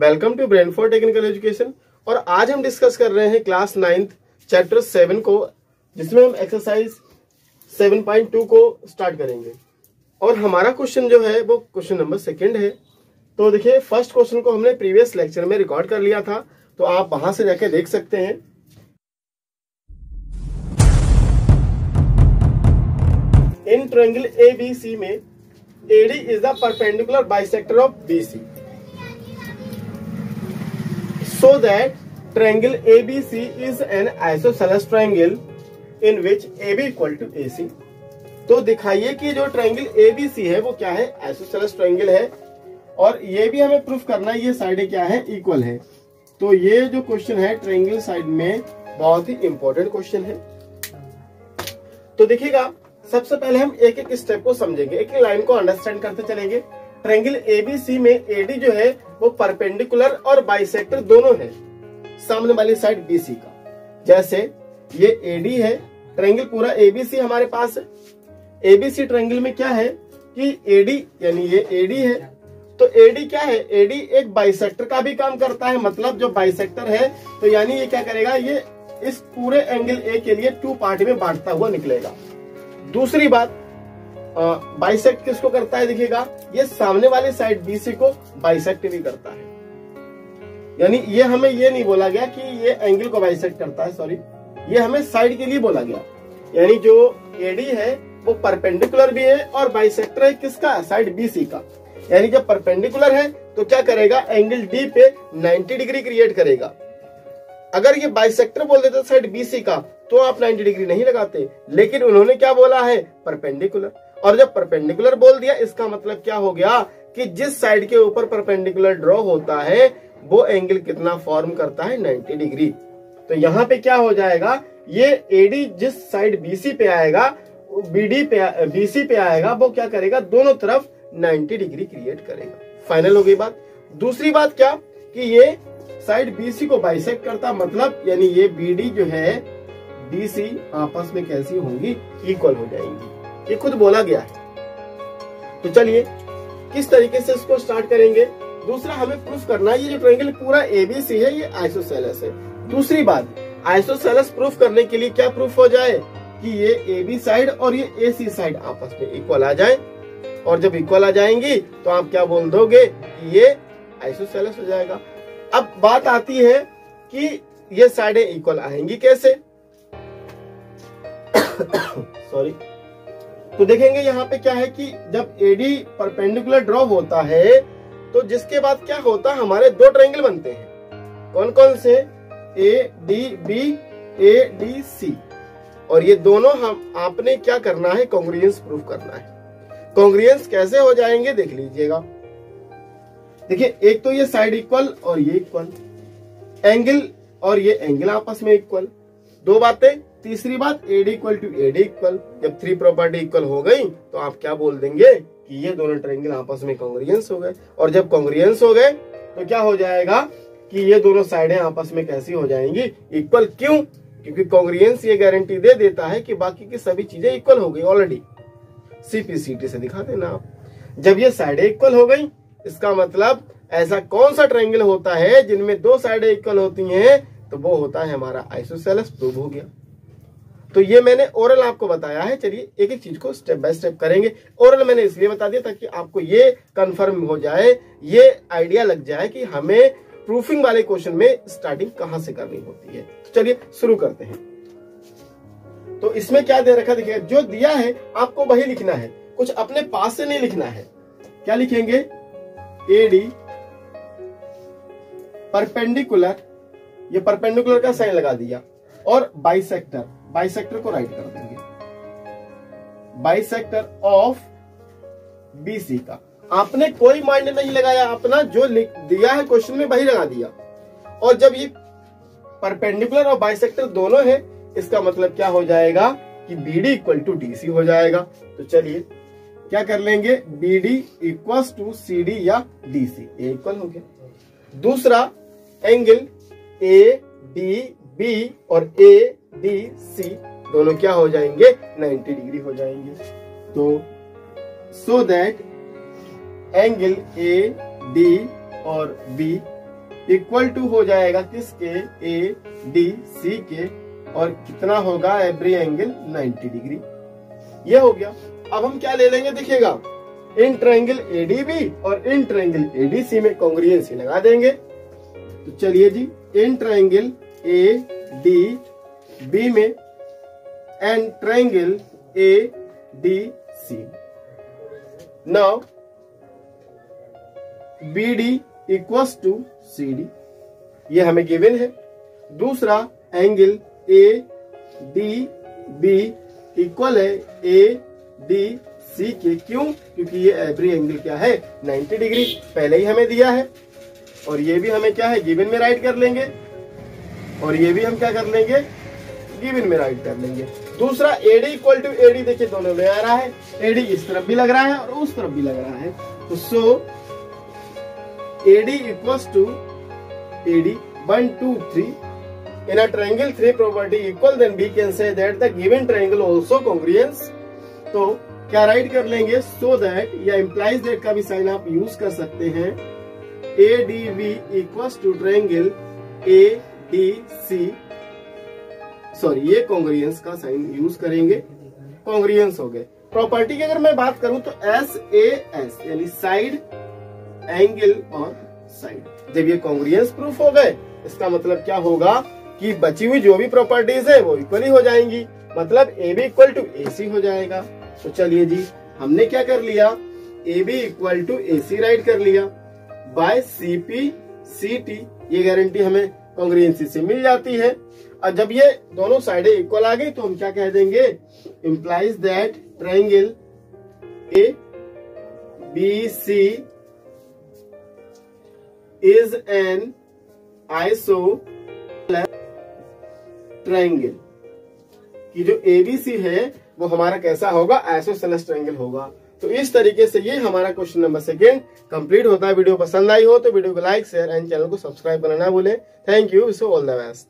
Welcome to brain for technical education. और आज हम डिस्कस कर रहे हैं क्लास 9th चैप्टर 7 को, जिसमें हम एक्सरसाइज 7.2 को स्टार्ट करेंगे। और हमारा क्वेश्चन जो है वो क्वेश्चन नंबर 2 है। तो देखिए, फर्स्ट क्वेश्चन को हमने प्रीवियस लेक्चर में रिकॉर्ड कर लिया था, तो आप वहां से जाके देख सकते हैं। इन ट्रायंगल ABC में AD is the perpendicular bisector of BC, so that triangle ABC is an isosceles triangle in which AB equal to AC। तो दिखाइए कि जो ट्रायंगल ABC है वो क्या है, आइसोसेलेस ट्रायंगल है। और ये भी हमें प्रूफ करना है ये साइडें क्या है, इक्वल है। तो ये जो क्वेश्चन है ट्रायंगल साइड में बहुत ही इंपॉर्टेंट क्वेश्चन है। तो देखिएगा, सबसे पहले हम एक एक स्टेप को समझेंगे, एक लाइन को अंडरस्टैंड करते चलेंगे। ट्रायंगल ABC में AD जो है वो परपेंडिकुलर और बाइसेक्टर दोनों है सामने वाली साइड BC का। जैसे ये AD है, ट्रायंगल पूरा ABC हमारे पास है। ABC ट्रायंगल में क्या है कि AD यानी ये AD है, तो AD क्या है, AD एक बाइसेक्टर का भी काम करता है। मतलब जो बाइसेक्टर है तो यानी ये क्या करेगा, ये इस पूरे एंगल A के लिए 2 पार्ट में बांटता हुआ निकलेगा। दूसरी बात, बाइसेक्ट किसको करता है, देखिएगा ये सामने वाली साइड BC को बाइसेक्ट भी करता है। यानी ये हमें ये नहीं बोला गया कि ये एंगल को बाइसेक्ट करता है, सॉरी, ये हमें साइड के लिए बोला गया। यानी जो AD है वो परपेंडिकुलर भी है और बाइसेक्टर है किसका, साइड BC का। यानी जब परपेंडिकुलर है तो क्या करेगा, एंगल D पे 90 डिग्री क्रिएट करेगा। अगर ये बाइसेक्टर बोल देते साइड BC का तो आप 90 डिग्री नहीं लगाते, लेकिन उन्होंने क्या बोला है, परपेंडिकुलर। और जब परपेंडिकुलर बोल दिया इसका मतलब क्या हो गया कि जिस साइड के ऊपर परपेंडिकुलर ड्रॉ होता है वो एंगल कितना फॉर्म करता है, 90 डिग्री। तो यहाँ पे क्या हो जाएगा, ये AD जिस साइड BC पे आएगा, BC पे आएगा, वो क्या करेगा, दोनों तरफ 90 डिग्री क्रिएट करेगा। फाइनल हो गई बात। दूसरी बात क्या कि ये साइड BC को बाइसेक्ट करता, मतलब यानी ये BD जो है BC आपस में कैसी होंगी, इक्वल हो जाएंगी। ये खुद बोला गया है। तो चलिए किस तरीके से इसको स्टार्ट करेंगे। दूसरा, हमें प्रूफ करना है ये जो ट्रायंगल पूरा ABC है ये आइसोसेलेस है। दूसरी बात, आइसोसेलेस प्रूफ करने के लिए क्या प्रूफ हो जाए कि ये AB साइड और ये AC साइड आपस में इक्वल आ जाए। और जब इक्वल आ जाएंगी तो आप क्या बोल दोगे कि ये आइसोसेलेस हो जाएगा। अब बात आती है कि ये साइडें इक्वल आएंगी कैसे। सॉरी, तो देखेंगे यहाँ पे क्या है कि जब AD परपेंडिकुलर ड्रॉ होता है तो जिसके बाद क्या होता है, हमारे 2 ट्रायंगल बनते हैं। कौन कौन से, ADB, ADC। और ये दोनों हम आपने क्या करना है, कॉन्ग्रुएंस प्रूफ करना है। कॉन्ग्रुएंस कैसे हो जाएंगे देख लीजिएगा। देखिए, एक तो ये साइड इक्वल और ये इक्वल, एंगल और ये एंगल आपस में इक्वल, 2 बातें। तीसरी बात, AD equal to AD equal. जब 3 प्रॉपर्टी इक्वल हो गई तो आप क्या बोल देंगे कि ये दोनों ट्रायंगल आपस में कॉन्ग्रुएंस हो गए। और जब कॉन्ग्रुएंस हो गए तो क्या हो जाएगा कि ये दोनों साइडें आपस में कैसी हो जाएंगी, इक्वल। क्यों, क्योंकि कॉन्ग्रुएंस ये गारंटी दे देता है कि बाकी की सभी चीजें इक्वल हो गई ऑलरेडी। CPCT से दिखा देना आप। जब ये साइडें इक्वल हो गई इसका मतलब ऐसा कौन सा ट्रायंगल होता है जिनमें 2 साइडें इक्वल होती हैं, तो वो होता है हमारा आइसोसेलेस। प्रूव हो गया। तो ये मैंने ओरल आपको बताया है। चलिए एक एक चीज को स्टेप बाय स्टेप करेंगे। ओरल मैंने इसलिए बता दिया ताकि आपको ये कंफर्म हो जाए, ये आइडिया लग जाए कि हमें प्रूफिंग वाले क्वेश्चन में स्टार्टिंग कहां से करनी होती है। तो चलिए शुरू करते हैं। तो इसमें क्या दे रखा, देखिए जो दिया है आपको वही लिखना है, कुछ अपने पास से नहीं लिखना है। क्या लिखेंगे, AD परपेंडिकुलर, ये परपेंडिकुलर का साइन लगा दिया, और बाइसेक्टर, बाइसेक्टर को राइट कर देंगे, बाइसेक्टर ऑफ BC का। आपने कोई माइंड नहीं लगाया, अपना जो दिया है क्वेश्चन में वही लगा दिया। और जब ये परपेंडिकुलर और बाइसेक्टर दोनों है इसका मतलब क्या हो जाएगा कि BD इक्वल टू DC हो जाएगा। तो चलिए क्या कर लेंगे, BD इक्वल्स टू CD या DC, ये इक्वल हो गया। दूसरा, एंगल ADB और ADC दोनों क्या हो जाएंगे, 90 डिग्री हो जाएंगे। तो सो दैट एंगल AD और B इक्वल टू हो जाएगा किसके, ए डी सी के, और कितना होगा, एवरी एंगल 90 डिग्री। ये हो गया। अब हम क्या ले लेंगे देखिएगा, इन ट्रायंगल एडीबी और इन ट्रायंगल एडीसी में कॉन्ग्रुएंसी लगा देंगे। तो चलिए जी, इन ट्रायंगल ए डी बी में and triangle A D C. Now B D equals to C D, ये हमें गिवन है। दूसरा angle A D B equal है ए डी सी के, क्यों, क्योंकि ये एवरी एंगल क्या है, 90 डिग्री पहले ही हमें दिया है। और ये भी हमें क्या है, गिवन में राइट कर लेंगे, और ये भी हम क्या कर लेंगे, गिवन में राइट कर लेंगे। दूसरा एडी इक्वल टू एडी, देखिए दोनों में आ रहा है, एडी इस तरफ भी लग रहा है और उस तरफ भी लग रहा है। तो सो AD equals to AD 1 2 3 in a triangle 3 property equal, then we can say that the given triangle also congruence। तो क्या राइट कर लेंगे, so that या implies that का भी साइन आप यूज कर सकते हैं। ADB equals to triangle ADC, sorry ये कॉन्ग्रुएंस का साइन यूज करेंगे, कॉन्ग्रुएंस हो गए। प्रॉपर्टी की अगर मैं बात करूं तो SAS यानी साइड, एंगल और साइड, जब ये कॉन्ग्रुएंस प्रूफ हो गए, इसका मतलब क्या होगा कि बची हुई जो भी प्रॉपर्टीज है वो इक्वली हो जाएंगी, मतलब A B equal to A C हो जाएगा। तो चलिए जी, हमने क्या कर लिया, A B equal to A C right कर लिया, by C P C T, ये गारंटी हमें कॉन्ग्रुएंसी से मिल जाती है। और जब ये दोनों साइडें इक्वल आ गई तो हम क्या कह देंगे, implies that triangle A B C is an isosceles triangle, कि जो एबीसी है वो हमारा कैसा होगा, आइसोसेलेस ट्रायंगल होगा। तो इस तरीके से ये हमारा क्वेश्चन नंबर 2 कंप्लीट होता है। वीडियो पसंद आई हो तो वीडियो को लाइक, शेयर एंड चैनल को सब्सक्राइब करना ना भूलें। Thank you, wish you all the best.